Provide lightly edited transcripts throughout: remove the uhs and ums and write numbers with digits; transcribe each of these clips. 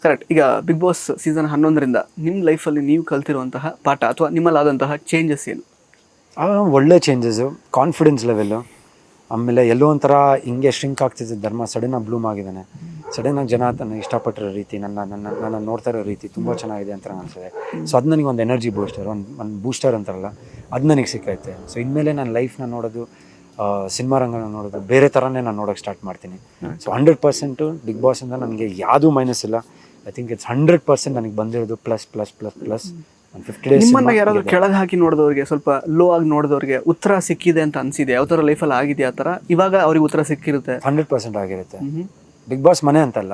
Correct. ಈಗ big boss season 11ರಿಂದ ನಿಮ್ಮ ಲೈಫಲ್ಲಿ ನೀವು ಕಲ್ತಿರುವಂತಹ ಪಾಠ ಅಥವಾ ನಿಮ್ಮಲ್ಲಾದಂತಹ ಚೇಂಜಸ್ ಏನು? ಒಳ್ಳೆ ಚೇಂಜಸ್ಸು, ಕಾನ್ಫಿಡೆನ್ಸ್ ಲೆವೆಲ್ಲು. ಆಮೇಲೆ ಎಲ್ಲೋ ಒಂಥರ ಹಿಂಗೆ ಶ್ರಿಂಕ್ ಆಗ್ತಿದ್ದ ಧರ್ಮ ಸಡನ್ನಾಗಿ ಬ್ಲೂಮ್ ಆಗಿದ್ದಾನೆ. ಸಡನ್ನಾಗಿ ಜನ ತನ್ನ ಇಷ್ಟಪಟ್ಟಿರೋ ರೀತಿ, ನನ್ನ ನೋಡ್ತಾ ಇರೋ ರೀತಿ ತುಂಬ ಚೆನ್ನಾಗಿದೆ ಅಂತ ಅನಿಸ್ತದೆ. ಸೊ ಅದು ನನಗೆ ಒಂದು ಎನರ್ಜಿ ಬೂಸ್ಟರ್, ಒಂದು ಬೂಸ್ಟರ್ ಅಂತಾರಲ್ಲ, ಅದು ನನಗೆ ಸಿಕ್ಕೈತೆ. ಸೊ ಇನ್ಮೇಲೆ ನನ್ನ ಲೈಫ್ನ ನೋಡೋದು, ಸಿನಿಮಾ ರಂಗನ ನೋಡೋದು ಬೇರೆ ಥರನೇ ನಾನು ನೋಡೋಕ್ಕೆ ಸ್ಟಾರ್ಟ್ ಮಾಡ್ತೀನಿ. ಸೊ 100% ಬಿಗ್ ಬಾಸಿಂದ ನನಗೆ ಯಾವುದೂ ಮೈನಸ್ ಇಲ್ಲ. ಐ ಥಿಂಕ್ ಇಟ್ಸ್ 100% ನನಗೆ ಬಂದಿರೋದು plus plus plus plus. 50 days ನಿಮ್ಮನ್ನ ಯಾರಾದರೂ ಕೆಳಗೆ ಹಾಕಿ ನೋಡಿದವ್ರಿಗೆ, ಸ್ವಲ್ಪ ಲೋ ಆಗಿ ನೋಡಿದವ್ರಿಗೆ ಉತ್ತರ ಸಿಕ್ಕಿದೆ ಅಂತ ಅನಿಸಿದೆ? ಯಾವ ಥರ ಲೈಫಲ್ಲಿ ಆಗಿದೆ ಆ ಥರ? ಇವಾಗ ಅವ್ರಿಗೆ ಉತ್ತರ ಸಿಕ್ಕಿರುತ್ತೆ? 100% ಆಗಿರುತ್ತೆ. ಬಿಗ್ ಬಾಸ್ ಮನೆ ಅಂತಲ್ಲ,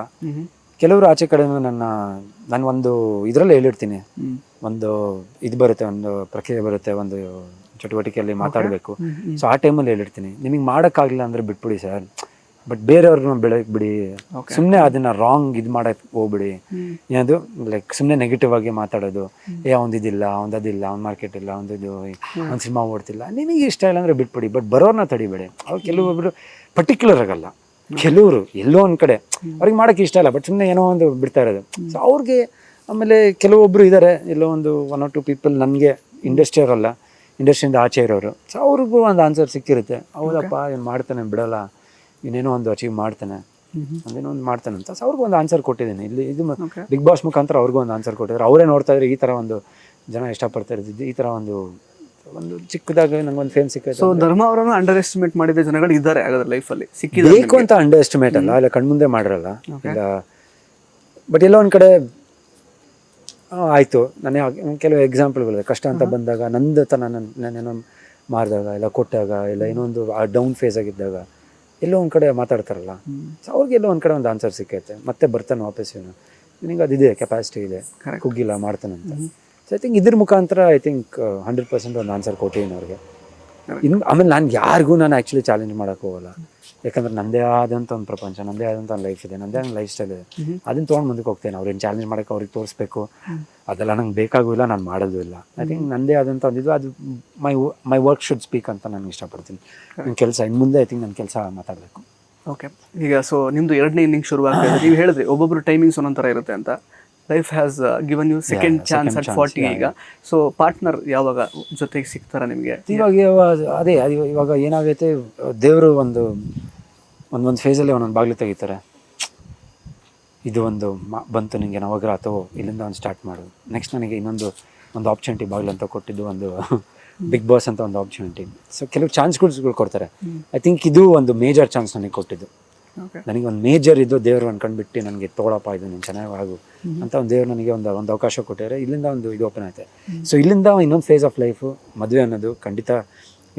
ಕೆಲವರು ಆಚೆ ಕಡೆನೂ ನಾನು ಒಂದು ಇದರಲ್ಲಿ ಹೇಳಿರ್ತೀನಿ, ಒಂದು ಇದು ಬರುತ್ತೆ, ಒಂದು ಪ್ರಕ್ರಿಯೆ ಬರುತ್ತೆ, ಒಂದು ಚಟುವಟಿಕೆಯಲ್ಲಿ ಮಾತಾಡಬೇಕು. ಸೊ ಆ ಟೈಮಲ್ಲಿ ಹೇಳಿರ್ತೀನಿ, ನಿಮಗೆ ಮಾಡೋಕ್ಕಾಗಲಿಲ್ಲ ಅಂದರೆ ಬಿಟ್ಬಿಡಿ ಸರ್, ಬಟ್ ಬೇರೆಯವ್ರನ್ನ ಬೆಳಗ್ಗೆ ಬಿಡಿ, ಸುಮ್ಮನೆ ಅದನ್ನು ರಾಂಗ್ ಇದು ಮಾಡೋಕ್ಕೆ ಹೋಗ್ಬಿಡಿ. ಏನದು ಲೈಕ್ ಸುಮ್ಮನೆ ನೆಗೆಟಿವ್ ಆಗಿ ಮಾತಾಡೋದು, ಅವ್ನಿದಿಲ್ಲ, ಅವ್ನದಿಲ್ಲ, ಅವ್ನ ಮಾರ್ಕೆಟ್ ಇಲ್ಲ, ಅವ್ನದು ಅವ್ನು ಸಿನಿಮಾ ಓಡ್ತಿಲ್ಲ, ನಿಮಗೆ ಇಷ್ಟ ಇಲ್ಲ ಅಂದರೆ ಬಿಟ್ಬಿಡಿ, ಬಟ್ ಬರೋರ್ನ ತಡಿಬೇಡಿ. ಅವ್ರು ಕೆಲವೊಬ್ಬರು ಪರ್ಟಿಕ್ಯುಲರ್ ಆಗಲ್ಲ, ಕೆಲವರು ಎಲ್ಲೋ ಒಂದು ಕಡೆ ಅವ್ರಿಗೆ ಮಾಡೋಕ್ಕೆ ಇಷ್ಟ ಇಲ್ಲ, ಬಟ್ ಸುಮ್ಮನೆ ಏನೋ ಒಂದು ಬಿಡ್ತಾ ಇರೋದು. ಸೊ ಅವ್ರಿಗೆ ಆಮೇಲೆ ಕೆಲವೊಬ್ಬರು ಇದ್ದಾರೆ, ಎಲ್ಲೋ ಒಂದು 1 or 2 ಪೀಪಲ್ ನನಗೆ ಇಂಡಸ್ಟ್ರಿಯವರಲ್ಲ, ಇಂಡಸ್ಟ್ರಿಯಿಂದ ಆಚೆ ಇರೋರು. ಸೊ ಅವ್ರಿಗೂ ಒಂದು ಆನ್ಸರ್ ಸಿಕ್ಕಿರುತ್ತೆ, ಹೌದಪ್ಪ ಏನು ಮಾಡ್ತಾನೆ ಬಿಡೋಲ್ಲ, ಇನ್ನೇನೋ ಒಂದು ಅಚೀವ್ ಮಾಡ್ತಾನೆ, ಒಂದೇನೋ ಒಂದು ಮಾಡ್ತಾನೆ ಅಂತ. ಸೊ ಅವ್ರಿಗೂ ಒಂದು ಆನ್ಸರ್ ಕೊಟ್ಟಿದ್ದೀನಿ ಇಲ್ಲಿ. ಇದು ಬಿಗ್ ಬಾಸ್ ಮುಖಾಂತರ ಅವ್ರಿಗೂ ಒಂದು ಆನ್ಸರ್ ಕೊಟ್ಟಿದ್ದಾರೆ. ಅವರೇ ನೋಡ್ತಾ ಇದ್ರೆ ಈ ಥರ ಒಂದು ಜನ ಇಷ್ಟಪಡ್ತಾ ಇರ್ತಿದ್ದು, ಈ ಥರ ಒಂದು ಚಿಕ್ಕದಾಗ ನಂಗೊಂದು ಫೇಮ್ ಸಿಕ್ಕೈತೆ. ಸೊ ಧರ್ಮ ಅವರನ್ನು ಅಂಡರ್ ಎಸ್ಟಿಮೇಟ್ ಮಾಡಿದ ಜನಗಳು ಇದ್ದಾರೆ ಹಾಗಾದ್ರೆ ಲೈಫಲ್ಲಿ? ಸಿಕ್ಕಿದೆ ಬೇಕು ಅಂತ ಅಂಡರ್ ಎಸ್ಟಿಮೇಟ್ ಅಲ್ಲ, ಇಲ್ಲ ಕಣ್ಮುಂದೆ ಮಾಡಿರಲ್ಲ ಇಲ್ಲ, ಬಟ್ ಎಲ್ಲೋ ಒಂದು ಕಡೆ ಆಯಿತು. ನನಗೆ ಕೆಲವು ಎಕ್ಸಾಂಪಲ್ಗಳಿದೆ, ಕಷ್ಟ ಅಂತ ಬಂದಾಗ ನಂದು ನಾನೇನೋ ಮಾರಿದಾಗ, ಇಲ್ಲ ಕೊಟ್ಟಾಗ, ಇಲ್ಲ ಇನ್ನೊಂದು ಆ ಡೌನ್ ಫೇಸ್ ಆಗಿದ್ದಾಗ ಎಲ್ಲೋ ಒಂದು ಕಡೆ ಮಾತಾಡ್ತಾರಲ್ಲ. ಸೊ ಅವ್ರಿಗೆ ಎಲ್ಲೋ ಒಂದು ಕಡೆ ಒಂದು ಆನ್ಸರ್ ಸಿಕ್ಕೈತೆ, ಮತ್ತೆ ಬರ್ತಾನೆ ವಾಪಸ್, ನಿನಗೆ ಅದಿದೆ, ಕೆಪಾಸಿಟಿ ಇದೆ, ಕುಗ್ಗಿಲ್ಲ, ಮಾಡ್ತಾನಂತ. ಸೊ ಐ ಥಿಂಕ್ ಇದ್ರ ಮುಖಾಂತರ ಐ ಥಿಂಕ್ 100% ಒಂದು ಆನ್ಸರ್ ಕೊಟ್ಟಿದ್ದೀನಿ ಅವ್ರಿಗೆ. ಆಮೇಲೆ ನಾನು ಯಾರಿಗೂ ಆ್ಯಕ್ಚುಲಿ ಚಾಲೆಂಜ್ ಮಾಡೋಕ್ಕೆ ಹೋಗಲ್ಲ, ಯಾಕಂದ್ರೆ ನನ್ನದೇ ಆದಂಥ ಒಂದು ಪ್ರಪಂಚ, ನನ್ನದೇ ಆದಂಥ ಒಂದು ಲೈಫ್ ಇದೆ, ನನ್ನದೇ ಒಂದು ಲೈಫ್ ಸ್ಟೈಲ್ ಇದೆ. ಅದನ್ನು ತೊಗೊಂಡು ಮುಂದಕ್ಕೆ ಹೋಗ್ತೇನೆ. ಅವ್ರೇನು ಚಾಲೆಂಜ್ ಮಾಡೋಕ್ಕೆ ಅವ್ರಿಗೆ ತೋರಿಸ್ಬೇಕು ಅದೆಲ್ಲ ನಂಗೆ ಬೇಕಾಗೂ ಇಲ್ಲ, ನಾನು ಮಾಡೋದು ಇಲ್ಲ. ಐ ಥಿಂಕ್ ನನ್ನದೇ ಆದಂಥ ಒಂದಿದ್ದು, ಅದು ಮೈ ವರ್ಕ್ ಶುಡ್ ಸ್ಪೀಕ್ ಅಂತ ನಾನು ಇಷ್ಟಪಡ್ತೀನಿ. ನನ್ನ ಕೆಲಸ ಇನ್ನು ಮುಂದೆ ಐ ಥಿಂಕ್ ನನ್ನ ಕೆಲಸ ಮಾತಾಡಬೇಕು. ಓಕೆ. ಈಗ ಸೊ ನಿಮ್ಮದು 2ನೇ ಇನ್ನಿಂಗ್ ಶುರು ಆಗ್ತಾಯಿದೆ. ನೀವು ಹೇಳಿದ್ರಿ ಒಬ್ಬೊಬ್ಬರು ಟೈಮಿಂಗ್ಸ್ ಒಂದೊಂದು ಥರ ಇರುತ್ತೆ ಅಂತ. Life has given U second chance at 40 ಈಗ. ಸೊ ಪಾರ್ಟ್ನರ್ ಯಾವಾಗ ಜೊತೆಗೆ ಸಿಗ್ತಾರ ನಿಮಗೆ? ಇವಾಗ ಏನಾಗೈತೆ, ದೇವರು ಒಂದು ಫೇಸಲ್ಲಿ ಒಂದೊಂದು ಬಾಗಿಲು ತೆಗಿತಾರೆ. ಇದು ಒಂದು ಬಂತು ನಿಮಗೆ ನವಗ್ರಹ, ಅಥವಾ ಇಲ್ಲಿಂದ ಒಂದು ಸ್ಟಾರ್ಟ್ ಮಾಡೋದು. ನೆಕ್ಸ್ಟ್ ನನಗೆ ಒಂದು ಆಪರ್ಚುನಿಟಿ ಬಾಗಿಲು ಅಂತ ಕೊಟ್ಟಿದ್ದು, ಒಂದು ಬಿಗ್ ಬಾಸ್ ಅಂತ ಒಂದು ಆಪರ್ಚುನಿಟಿ. ಸೊ ಕೆಲವು ಚಾನ್ಸ್ಗಳು ಕೊಡ್ತಾರೆ. ಐ ಥಿಂಕ್ ಇದು ಒಂದು ಮೇಜರ್ ಚಾನ್ಸ್ ನನಗೆ ಕೊಟ್ಟಿದ್ದು. ನನಗೆ ಒಂದು ಮೇಜರ್ ಇದು ದೇವರು ಅನ್ಕೊಂಡ್ಬಿಟ್ಟು ನನಗೆ ತೊಗೊಳಪ್ಪ, ಇದು ನೀನು ಚೆನ್ನಾಗಿ ಆಗು ಅಂತ ಒಂದು ದೇವರು ನನಗೆ ಒಂದು ಅವಕಾಶ ಕೊಟ್ಟಿದ್ದಾರೆ. ಇಲ್ಲಿಂದ ಒಂದು ಇದು ಓಪನ್ ಆಯ್ತು. ಸೊ ಇಲ್ಲಿಂದ ಇನ್ನೊಂದು ಫೇಸ್ ಆಫ್ ಲೈಫು, ಮದುವೆ ಅನ್ನೋದು ಖಂಡಿತ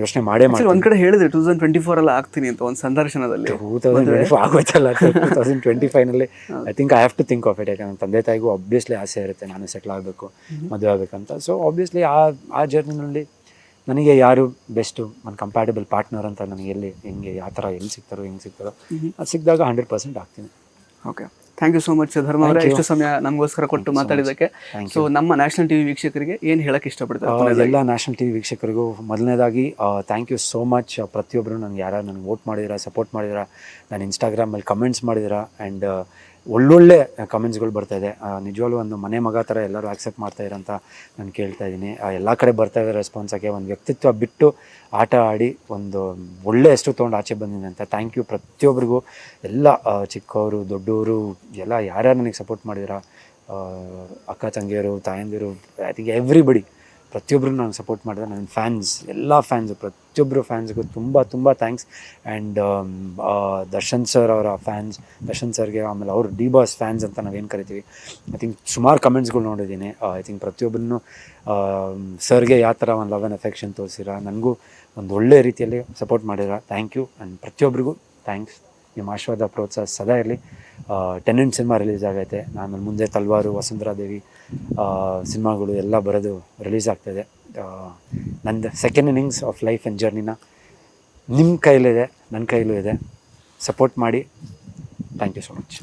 ಯೋಚನೆ ಮಾಡೇ ಮಾಡಿ. ಒಂದು ಕಡೆ ಹೇಳಿದ್ರೆ 2024 ಆಗ್ತೀನಿ ಅಂತ ಒಂದು ಸಂದರ್ಶನದಲ್ಲಿ. 2024 ಆಗೋಯ್ತಲ್ಲ, 2025ನಲ್ಲಿ I think I have to think of it. ಯಾಕಂದ್ರೆ ತಂದೆ ತಾಯಿಗೂ ಆಬ್ವಿಯಸ್ಲಿ ಆಸೆ ಇರುತ್ತೆ, ನಾನು ಸೆಟ್ಲ್ ಆಗಬೇಕು, ಮದುವೆ ಆಗಬೇಕಂತ. ಸೊ ಆಬ್ವಿಯಸ್ಲಿ ಆ ಜರ್ನಿನಲ್ಲಿ ನನಗೆ ಯಾರು ಬೆಸ್ಟು, ನನ್ನ ಕಂಪ್ಯಾಟಬಲ್ ಪಾರ್ಟ್ನರ್ ಅಂತ ನನಗೆ ಹೆಂಗೆ ಯಾವ ಥರ ಹೆಂಗೆ ಸಿಗ್ತಾರೋ ಅದು ಸಿಕ್ಕಿದಾಗ 100% ಆಗ್ತೀನಿ. Okay, thank you so much Dharma ಅವರೇ, ಇಷ್ಟು ಸಮಯ ನಮಗೋಸ್ಕರ ಕೊಟ್ಟು ಮಾತಾಡಿದ್ದಕ್ಕೆ. ಸೊ ನಮ್ಮ ನ್ಯಾಷನಲ್ ಟಿವಿ ವೀಕ್ಷಕರಿಗೆ ಏನು ಹೇಳಕ್ಕೆ ಇಷ್ಟಪಡ್ತಾರೆ? ಎಲ್ಲ ನ್ಯಾಷನಲ್ ಟಿವಿ ವೀಕ್ಷಕರಿಗೂ ಮೊದಲನೇದಾಗಿ ಥ್ಯಾಂಕ್ ಯು ಸೋ ಮಚ್. ಪ್ರತಿಯೊಬ್ಬರು ನನಗೆ ಯಾರು ನನಗೆ ವೋಟ್ ಮಾಡಿದ್ದೀರಾ, ಸಪೋರ್ಟ್ ಮಾಡಿದ್ದೀರಾ, ನಾನು ಇನ್ಸ್ಟಾಗ್ರಾಮಲ್ಲಿ ಕಮೆಂಟ್ಸ್ ಮಾಡಿದ್ದೀರಾ, ಆ್ಯಂಡ್ ಒಳ್ಳೊಳ್ಳೆ ಕಮೆಂಟ್ಸ್ಗಳು ಬರ್ತಾಯಿದೆ. ನಿಜವಾಗ್ಲೂ ಒಂದು ಮನೆ ಮಗ ಥರ ಎಲ್ಲರೂ ಆಕ್ಸೆಪ್ಟ್ ಮಾಡ್ತಾಯಿರೋ ಅಂತ ನಾನು ಕೇಳ್ತಾ ಇದ್ದೀನಿ. ಎಲ್ಲ ಕಡೆ ಬರ್ತಾಯಿದೆ ರೆಸ್ಪಾನ್ಸಾಗೆ. ಒಂದು ವ್ಯಕ್ತಿತ್ವ ಬಿಟ್ಟು ಆಟ ಆಡಿ ಒಂದು ಒಳ್ಳೆ ಹೆಸರು ತೊಗೊಂಡು ಆಚೆ ಬಂದಿದೆ ಅಂತ ಥ್ಯಾಂಕ್ ಯು ಪ್ರತಿಯೊಬ್ಬರಿಗೂ. ಎಲ್ಲ ಚಿಕ್ಕವರು ದೊಡ್ಡವರು ಎಲ್ಲ ಯಾರ್ಯಾರು ನನಗೆ ಸಪೋರ್ಟ್ ಮಾಡಿದ್ದೀರಾ, ಅಕ್ಕ ತಂಗಿಯರು, ತಾಯಂದಿರು, ಐ ಥಿಂಕ್ ಎವ್ರಿಬಡಿ, ಪ್ರತಿಯೊಬ್ಬರು ನಾನು ಸಪೋರ್ಟ್ ಮಾಡಿದೆ. ನನ್ನ ಫ್ಯಾನ್ಸ್, ಎಲ್ಲ ಫ್ಯಾನ್ಸು, ಪ್ರತಿಯೊಬ್ಬರು ಫ್ಯಾನ್ಸ್ಗೂ ತುಂಬ ತುಂಬ ಥ್ಯಾಂಕ್ಸ್. ಆ್ಯಂಡ್ ದರ್ಶನ್ ಸರ್ ಅವರ ಫ್ಯಾನ್ಸ್, ದರ್ಶನ್ ಸರ್ಗೆ, ಆಮೇಲೆ ಅವರು ಡಿ ಬಾಸ್ ಫ್ಯಾನ್ಸ್ ಅಂತ ನಾವೇನು ಕರಿತೀವಿ, ಐ ಥಿಂಕ್ ಸುಮಾರು ಕಮೆಂಟ್ಸ್ಗಳು ನೋಡಿದ್ದೀನಿ. ಐ ಥಿಂಕ್ ಪ್ರತಿಯೊಬ್ಬರನ್ನು ಸರ್ಗೆ ಯಾವ ಥರ ಒಂದು ಲವ್ ಆ್ಯಂಡ್ ಅಫೆಕ್ಷನ್ ತೋರಿಸಿರ, ನನಗೂ ಒಂದು ಒಳ್ಳೆ ರೀತಿಯಲ್ಲಿ ಸಪೋರ್ಟ್ ಮಾಡಿರ, ಥ್ಯಾಂಕ್ ಯು. ಆ್ಯಂಡ್ ಪ್ರತಿಯೊಬ್ಬರಿಗೂ ಥ್ಯಾಂಕ್ಸ್. ನಿಮ್ಮ ಆಶೀರ್ವಾದ ಪ್ರೋತ್ಸಾಹ ಸದಾ ಇರಲಿ. ಟೆನೆಂಟ್ ಸಿನಿಮಾ ರಿಲೀಸ್ ಆಗೈತೆ, ಆಮೇಲೆ ಮುಂದೆ ತಲ್ವಾರು, ವಸುಂಧರಾದೇವಿ ಸಿನಿಮಾಗಳು ಎಲ್ಲ ಬರೋದು ರಿಲೀಸ್ ಆಗ್ತಾಯಿದೆ. ನಂದು second innings of life and ಜರ್ನಿನ ನಿಮ್ಮ ಕೈಲಿದೆ, ನನ್ನ ಕೈಲೂ ಇದೆ. ಸಪೋರ್ಟ್ ಮಾಡಿ. Thank you so much.